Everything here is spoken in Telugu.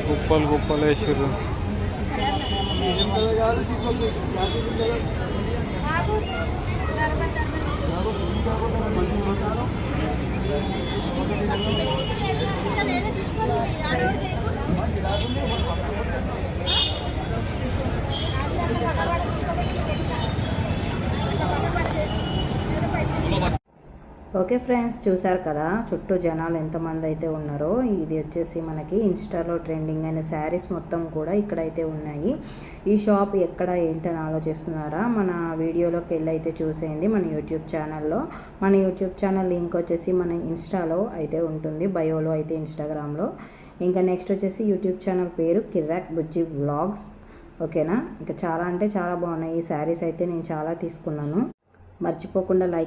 గుప్పలు గుప్పలు వేసారు. ఓకే ఫ్రెండ్స్, చూసారు కదా చుట్టూ జనాలు ఎంతమంది అయితే ఉన్నారో. ఇది వచ్చేసి మనకి ఇన్స్టాలో ట్రెండింగ్ అయిన శారీస్ మొత్తం కూడా ఇక్కడైతే ఉన్నాయి. ఈ షాప్ ఎక్కడ ఏంటని ఆలోచిస్తున్నారా? మన వీడియోలోకి వెళ్ళి అయితే చూసేయండి మన యూట్యూబ్ ఛానల్లో. మన యూట్యూబ్ ఛానల్ లింక్ వచ్చేసి మన ఇన్స్టాలో అయితే ఉంటుంది, బయోలో అయితే ఇన్స్టాగ్రామ్లో. ఇంకా నెక్స్ట్ వచ్చేసి యూట్యూబ్ ఛానల్ పేరు కిర్రాక్ బుజ్జి వ్లాగ్స్. ఓకేనా? ఇంకా చాలా అంటే చాలా బాగున్నాయి ఈ శారీస్ అయితే. నేను చాలా తీసుకున్నాను. మర్చిపోకుండా లైక్